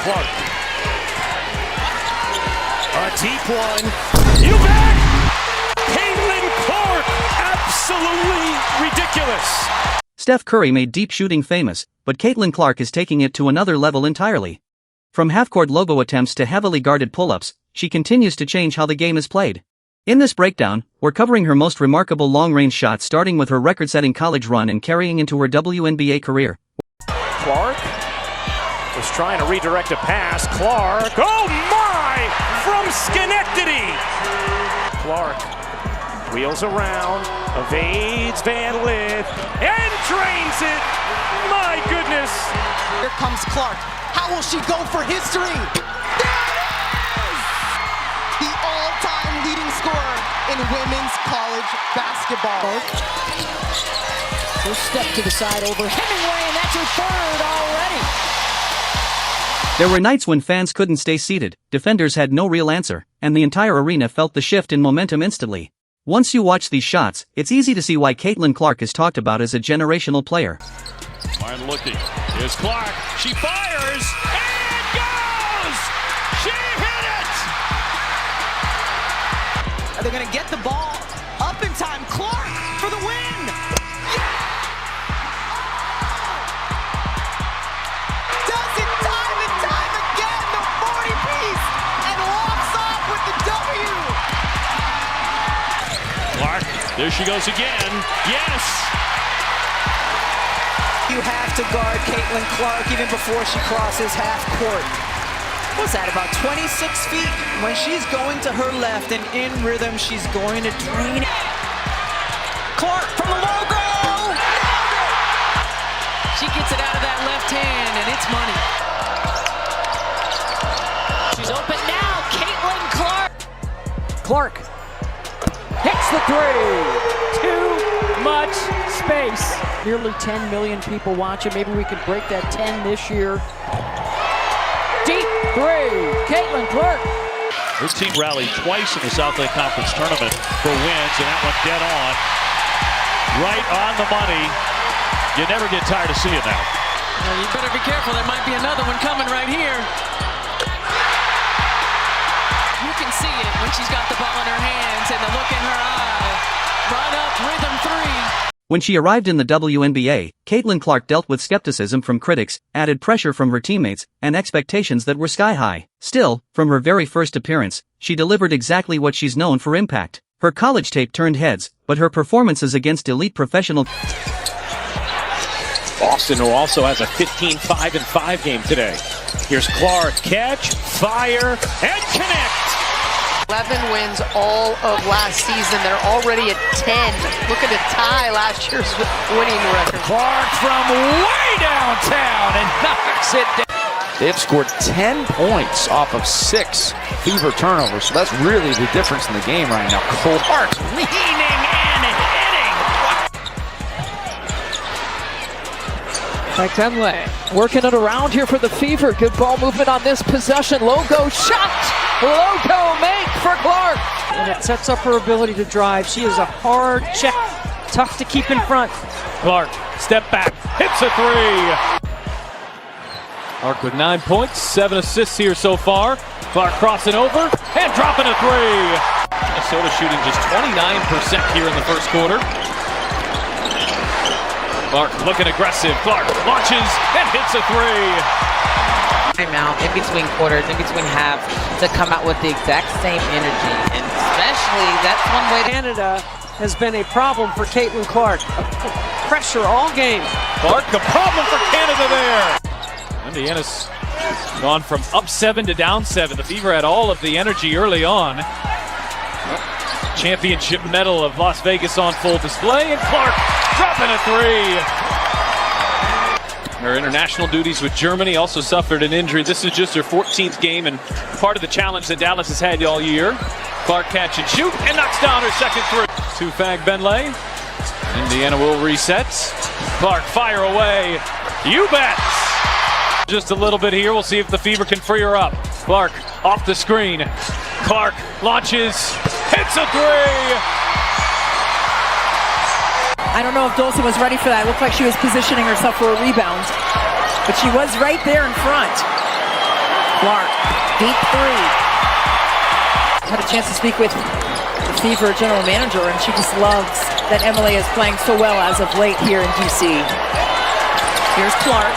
Clark. A deep one. You bet! Caitlin Clark! Absolutely ridiculous. Steph Curry made deep shooting famous, but Caitlin Clark is taking it to another level entirely. From half-court logo attempts to heavily guarded pull-ups, she continues to change how the game is played. In this breakdown, we're covering her most remarkable long-range shots, starting with her record-setting college run and carrying into her WNBA career. Clark was trying to redirect a pass. Clark, oh my! From Schenectady! Clark wheels around, evades Van Lith, and drains it! My goodness! Here comes Clark. How will she go for history? The all-time leading scorer in women's college basketball. First step to the side over Hemingway, and that's her third already. There were nights when fans couldn't stay seated, defenders had no real answer, and the entire arena felt the shift in momentum instantly. Once you watch these shots, it's easy to see why Caitlin Clark is talked about as a generational player. Martin looking. Here's Clark. She fires and goes! She hit it! Are they going to get the ball up in time? Clark for the win! Does it time and time again, the 40-piece, and walks off with the W! Clark, there she goes again. Yes! You have to guard Caitlin Clark even before she crosses half court. What's that, about 26 feet? When she's going to her left and in rhythm, she's going to drain it. Clark from the logo! She gets it out of that left hand, and it's money. She's open now, Caitlin Clark. Clark hits the three. Too much space. Nearly 10 million people watching. Maybe we can break that 10 this year. Deep three, Caitlin Clark. This team rallied twice in the Southland Conference Tournament for wins, and that one dead on. Right on the money. You never get tired of seeing that. Well, you better be careful. There might be another one coming right here. You can see it when she's got the ball in her hands and the look in her eye. Right up, rhythm three. When she arrived in the WNBA, Caitlin Clark dealt with skepticism from critics, added pressure from her teammates, and expectations that were sky-high. Still, from her very first appearance, she delivered exactly what she's known for: impact. Her college tape turned heads, but her performances against elite professional Boston, who also has a 15-5-5 game today. Here's Clark, catch, fire, and connect! 11 wins all of last season. They're already at 10. Look at the tie last year's winning record. Clark from way downtown and knocks it down. They've scored 10 points off of 6 Fever turnovers, so that's really the difference in the game right now. Clark leaning and hitting. Kenley working it around here for the Fever. Good ball movement on this possession. Logo shot. Logo make for Clark. And it sets up her ability to drive. She is a hard check. Tough to keep in front. Clark, step back, hits a three. Clark with 9 points, 7 assists here so far. Clark crossing over and dropping a three. Minnesota shooting just 29% here in the first quarter. Clark looking aggressive. Clark launches and hits a three. Timeout in between quarters, in between halves, to come out with the exact same energy, and especially that's one way. Canada has been a problem for Caitlin Clark. Pressure all game. Clark, a problem for Canada there. Indiana's gone from up 7 to down 7. The Fever had all of the energy early on. Championship medal of Las Vegas on full display, and Clark dropping a three. Her international duties with Germany also suffered an injury. This is just her 14th game and part of the challenge that Dallas has had all year. Clark catch and shoot and knocks down her second three. Two-fag Benlay. Indiana will reset. Clark fire away. You bet. Just a little bit here. We'll see if the Fever can free her up. Clark off the screen. Clark launches, hits a three. I don't know if Dolson was ready for that. It looked like she was positioning herself for a rebound, but she was right there in front. Clark, deep three. Had a chance to speak with the Fever general manager, and she just loves that Emily is playing so well as of late here in DC. Here's Clark.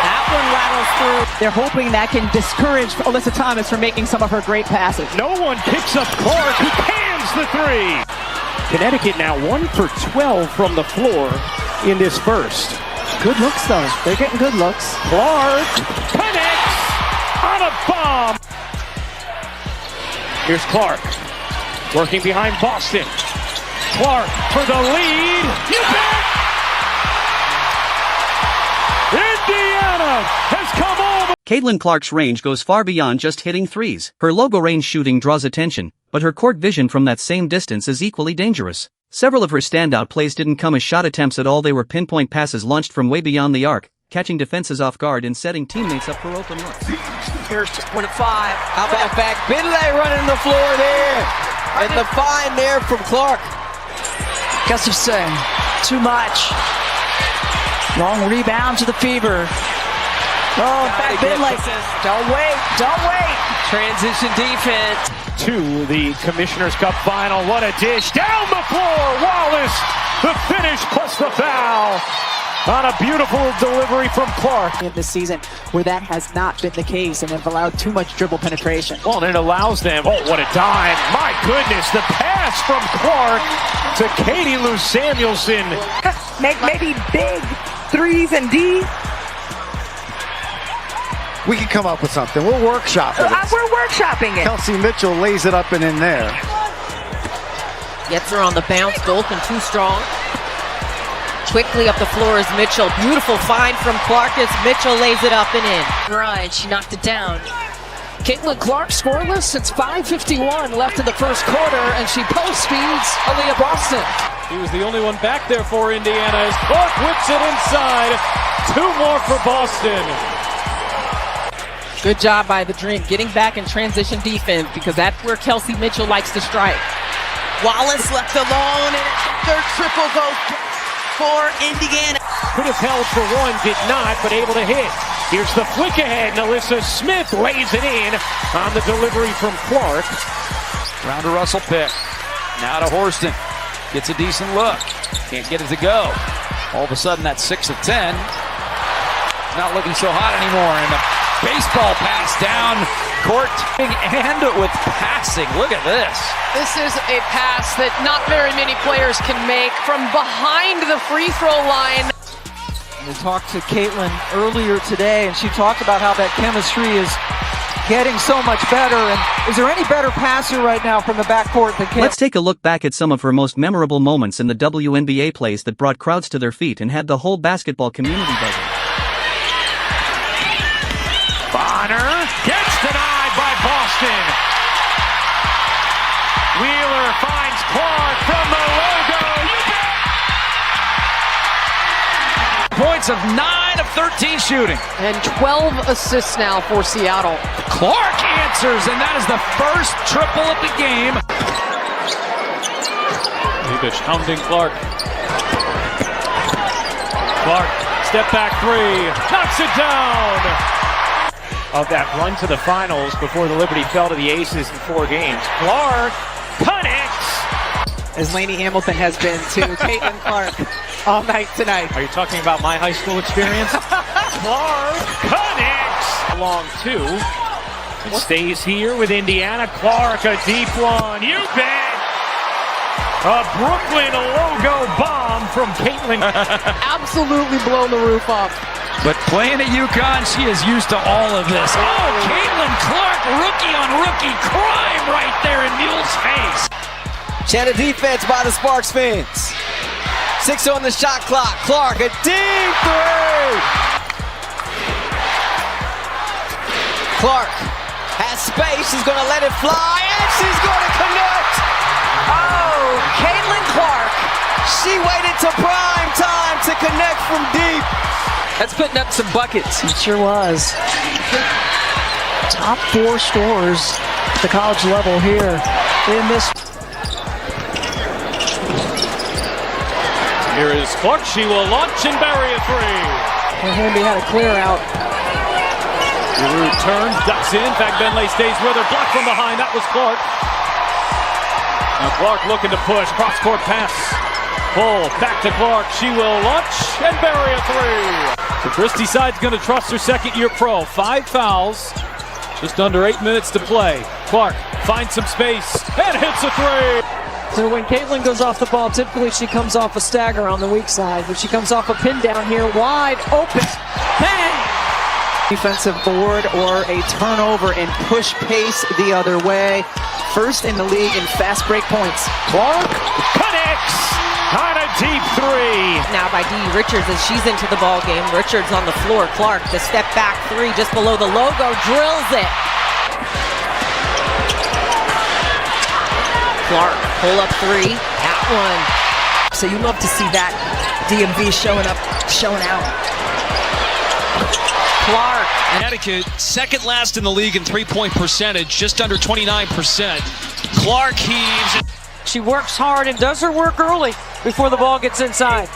That one rattles through. They're hoping that can discourage Alyssa Thomas from making some of her great passes. No one picks up Clark, who cans the three. Connecticut now 1 for 12 from the floor in this first. Good looks, though. They're getting good looks. Clark connects on a bomb. Here's Clark working behind Boston. Clark for the lead. You bet! Indiana has come over. Caitlin Clark's range goes far beyond just hitting threes. Her logo range shooting draws attention, but her court vision from that same distance is equally dangerous. Several of her standout plays didn't come as shot attempts at all, they were pinpoint passes launched from way beyond the arc, catching defenses off guard and setting teammates up for open looks. Here's 1-5. How about back? Bidley running the floor there. And the find there from Clark. Gustafson, too much. Long rebound to the Fever. Oh, back Bidley. Don't wait. Transition defense. To the Commissioner's Cup final. What a dish. Down the floor. Wallace. The finish plus the foul. On a beautiful delivery from Clark. In this season where that has not been the case and have allowed too much dribble penetration. Well, and it allows them. Oh, what a dime. My goodness. The pass from Clark to Katie Lou Samuelson. Maybe big threes and D. We can come up with something. We'll workshop it. We're workshopping it. Kelsey Mitchell lays it up and in there. Gets her on the bounce. Dolphin too strong. Quickly up the floor is Mitchell. Beautiful find from Clark as Mitchell lays it up and in. Right, she knocked it down. Caitlin Clark scoreless. It's 5:51 left in the first quarter, and she post speeds Aaliyah Boston. He was the only one back there for Indiana as Clark whips it inside. 2 more for Boston. Good job by the Dream getting back in transition defense because that's where Kelsey Mitchell likes to strike. Wallace left alone and their triple goes for Indiana. Could have held for one, did not, but able to hit. Here's the flick ahead, and Alyssa Smith lays it in on the delivery from Clark. Round to Russell pick. Now to Horston. Gets a decent look. Can't get it to go. All of a sudden, that's 6 of 10. Not looking so hot anymore. And the baseball pass down court and with passing. Look at this. This is a pass that not very many players can make from behind the free throw line. We talked to Caitlin earlier today, and she talked about how that chemistry is getting so much better. And is there any better passer right now from the backcourt than Caitlin? Let's take a look back at some of her most memorable moments in the WNBA plays that brought crowds to their feet and had the whole basketball community buzzing. Bonner gets denied by Boston. Wheeler finds Clark from the logo. Points of 9 of 13 shooting. And 12 assists now for Seattle. Clark answers, and that is the first triple of the game. Leibich hounding Clark. Clark, step back 3, knocks it down. Of that run to the finals before the Liberty fell to the Aces in 4 games. Clark connects. As Lainey Hamilton has been to Caitlin Clark all night tonight. Are you talking about my high school experience? Clark connects. Along 2. Stays here with Indiana. Clark, a deep one. You bet. A Brooklyn logo bomb from Caitlin. Absolutely blown the roof off. But playing at UConn, she is used to all of this. Oh, Caitlin Clark, rookie on rookie crime right there in Mule's face. Shannon defense by the Sparks fans. 6 on the shot clock. Clark, a deep 3. Clark has space. She's going to let it fly, and she's going to connect. Oh, Caitlin Clark. She waited to prime time to connect from deep. That's putting up some buckets. It sure was. Top 4 scorers at the college level here in this. Here is Clark. She will launch and bury a 3. And Hamby had a clear out. Giroux turns, ducks in. Fagbenle stays with her. Blocked from behind. That was Clark. Now Clark looking to push. Cross-court pass. Pull. Back to Clark. She will launch and bury a three. So Christie Side's going to trust her second-year pro. 5 fouls. Just under 8 minutes to play. Clark finds some space and hits a three. So when Caitlin goes off the ball, typically she comes off a stagger on the weak side, but she comes off a pin down here, wide open. Bang! Defensive board or a turnover and push pace the other way. First in the league in fast break points. Clark connects on a deep three. Now by Dee Richards as she's into the ball game. Richards on the floor. Clark, the step back three just below the logo, drills it. Clark, pull up three, at one. So you love to see that DMV showing out. Clark. Connecticut, second last in the league in three-point percentage, just under 29%. Clark heaves. She works hard and does her work early before the ball gets inside.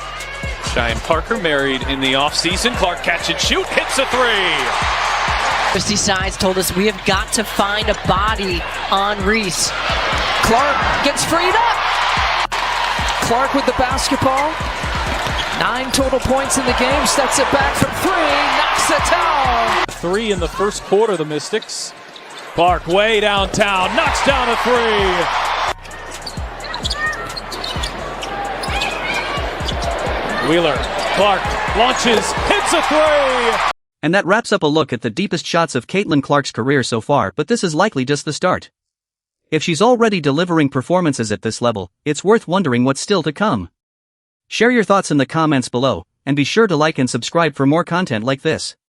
Cheyenne Parker married in the offseason. Clark catch and shoot, hits a three. Christie Sides told us we have got to find a body on Reese. Clark gets freed up. Clark with the basketball. 9 total points in the game. Steps it back from 3. Knocks it down. 3 in the first quarter, the Mystics. Clark way downtown. Knocks down a three. Wheeler. Clark launches. Hits a three. And that wraps up a look at the deepest shots of Caitlin Clark's career so far, but this is likely just the start. If she's already delivering performances at this level, it's worth wondering what's still to come. Share your thoughts in the comments below, and be sure to like and subscribe for more content like this.